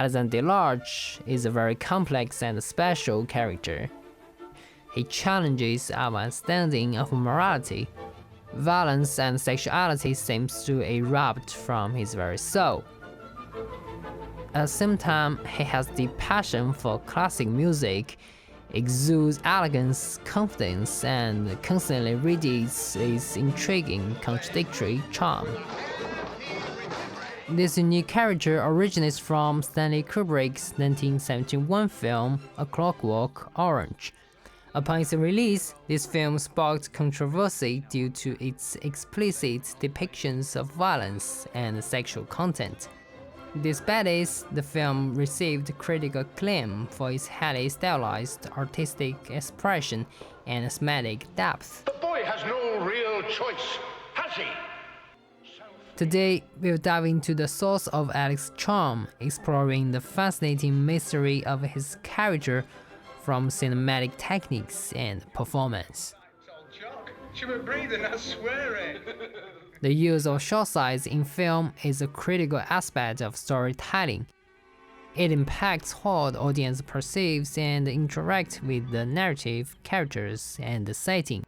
Alexander DeLarge is a very complex and special character. He challenges our understanding of morality. Violence and sexuality seems to erupt from his very soul. At the same time, he has deep passion for classic music, exudes elegance, confidence, and constantly radiates its intriguing, contradictory charm. This unique character originates from Stanley Kubrick's 1971 film A Clockwork Orange. Upon its release, this film sparked controversy due to its explicit depictions of violence and sexual content. Despite this, the film received critical acclaim for its highly stylized artistic expression and thematic depth. The boy has no real choice, has he? Today, we'll dive into the source of Alex's charm, exploring the fascinating mystery of his character from cinematic techniques and performance. She was breathing, I swear it. The use of shot size in film is a critical aspect of storytelling. It impacts how the audience perceives and interacts with the narrative, characters, and the setting.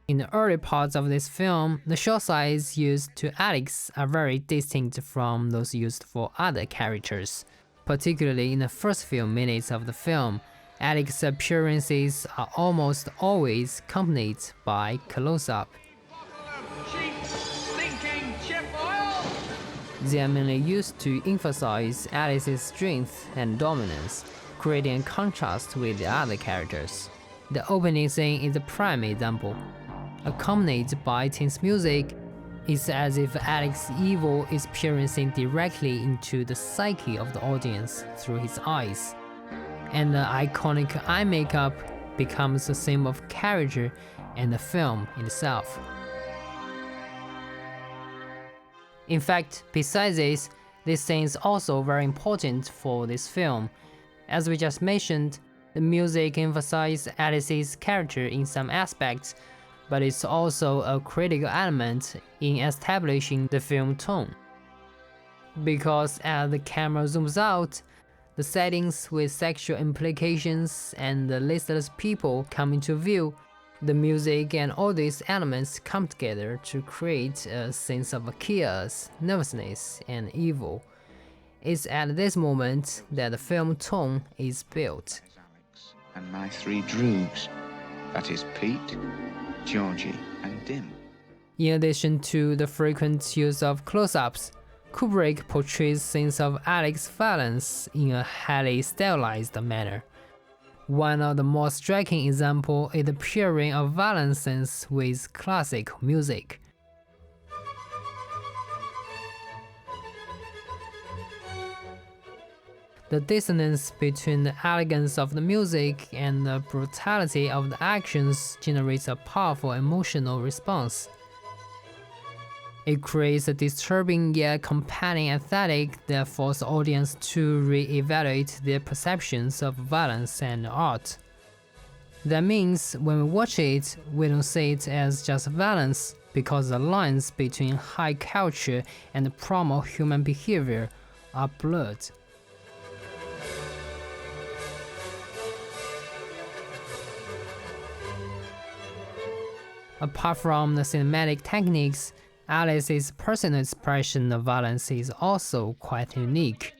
In the early parts of this film, the shot size used to Alex are very distinct from those used for other characters. Particularly in the first few minutes of the film, Alex's appearances are almost always accompanied by close-up. They are mainly used to emphasize Alex's strength and dominance, creating a contrast with the other characters. The opening scene is a prime example. Accompanied by tense music, it's as if Alex's evil is piercing directly into the psyche of the audience through his eyes, and the iconic eye makeup becomes a symbol of character and the film itself. In fact, besides this scene is also very important for this film. As we just mentioned, the music emphasizes Alex's character in some aspects, but it's also a critical element in establishing the film tone. Because as the camera zooms out, the settings with sexual implications and the listless people come into view, the music and all these elements come together to create a sense of chaos, nervousness, and evil. It's at this moment that the film tone is built. And my three droogs, that is Pete, Georgie, and Dim. In addition to the frequent use of close-ups, Kubrick portrays scenes of Alex's violence in a highly stylized manner. One of the more striking examples is the pairing of violence scenes with classic music. The dissonance between the elegance of the music and the brutality of the actions generates a powerful emotional response. It creates a disturbing yet compelling aesthetic that forces the audience to re-evaluate their perceptions of violence and art. That means when we watch it, we don't see it as just violence, because the lines between high culture and primal human behavior are blurred. Apart from the cinematic techniques, Alex's personal expression of violence is also quite unique.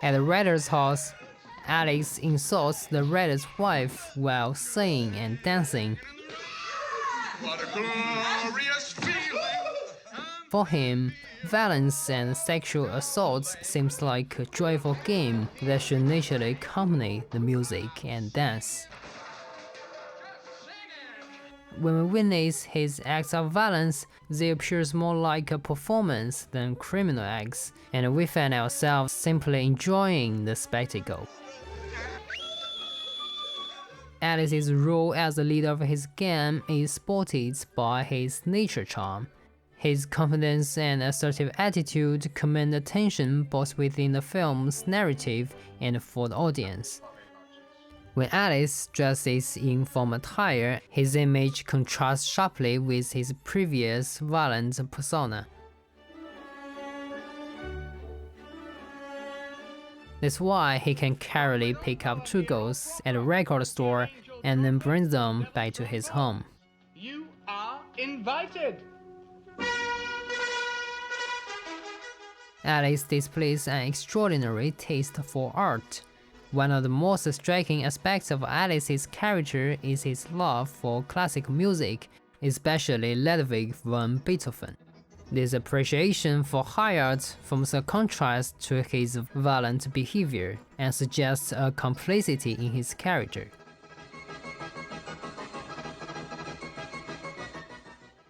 At the writer's house, Alex insults the writer's wife while singing and dancing. What a glorious feeling! For him, violence and sexual assaults seems like a joyful game that should naturally accompany the music and dance. When we witness his acts of violence, they appear more like a performance than criminal acts, and we find ourselves simply enjoying the spectacle. Alex's role as the leader of his gang is supported by his nature charm. His confidence and assertive attitude command attention both within the film's narrative and for the audience. When Alex dresses in formal attire, his image contrasts sharply with his previous violent persona. That's why he can casually pick up two girls at a record store and then bring them back to his home. You are invited. Alex displays an extraordinary taste for art. One of the most striking aspects of Alex's character is his love for classical music, especially Ludwig van Beethoven. This appreciation for high art forms a contrast to his violent behavior and suggests a complicity in his character.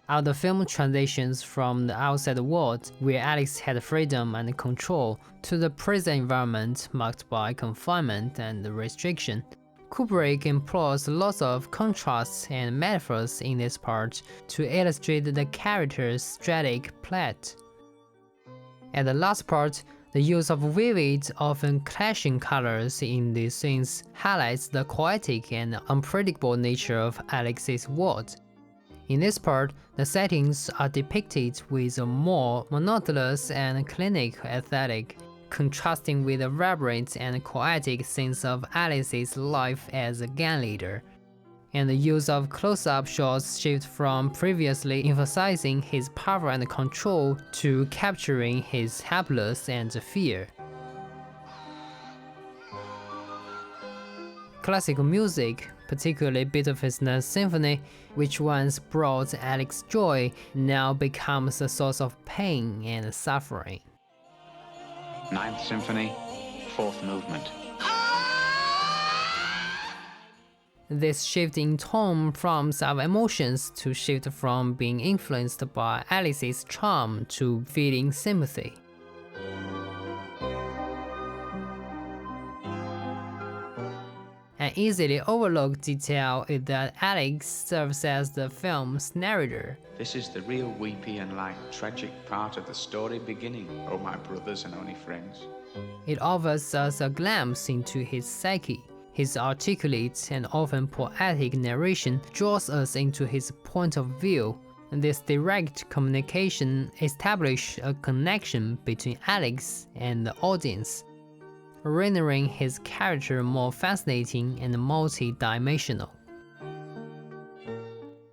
As the film transitions from the outside world, where Alex had freedom and control, to the prison environment marked by confinement and restriction, Kubrick employs lots of contrasts and metaphors in this part to illustrate the character's tragic plight. At the last part, the use of vivid, often clashing colors in these scenes highlights the chaotic and unpredictable nature of Alex's world. In this part, the settings are depicted with a more monotonous and clinical aesthetic, contrasting with the vibrant and chaotic sense of Alex's life as a gang leader. And the use of close-up shots shift from previously emphasizing his power and control to capturing his helplessness and fear. Classical music, particularly Beethoven's Symphony, which once brought Alex joy, now becomes a source of pain and suffering. Ninth Symphony, fourth movement. This shift in tone prompts our emotions to shift from being influenced by Alex's charm to feeling sympathy. An easily overlooked detail is that Alex serves as the film's narrator. This is the real weepy and tragic part of the story beginning, oh my brothers and only friends. It offers us a glimpse into his psyche. His articulate and often poetic narration draws us into his point of view. This direct communication establishes a connection between Alex and the audience, rendering his character more fascinating and multi-dimensional.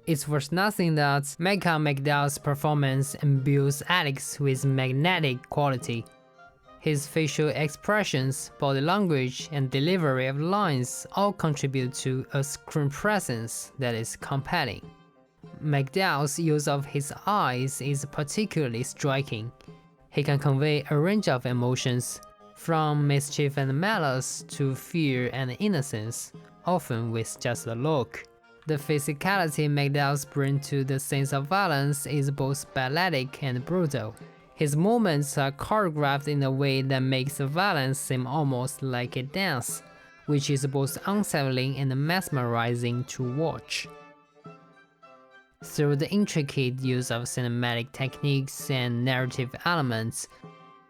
It's worth nothing that Malcolm McDowell's performance imbues Alex with magnetic quality. His facial expressions, body language, and delivery of lines all contribute to a screen presence that is compelling. McDowell's use of his eyes is particularly striking. He can convey a range of emotions, from mischief and malice to fear and innocence, often with just a look. The physicality McDowell brings to the scenes of violence is both balletic and brutal. His movements are choreographed in a way that makes the violence seem almost like a dance, which is both unsettling and mesmerizing to watch. Through the intricate use of cinematic techniques and narrative elements,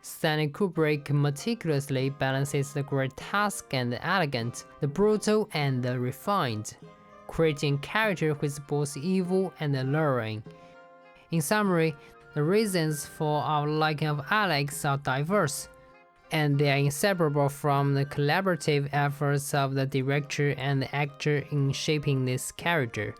Stanley Kubrick meticulously balances the grotesque and the elegant, the brutal and the refined, creating a character who is both evil and alluring. In summary, the reasons for our liking of Alex are diverse, and they are inseparable from the collaborative efforts of the director and the actor in shaping this character.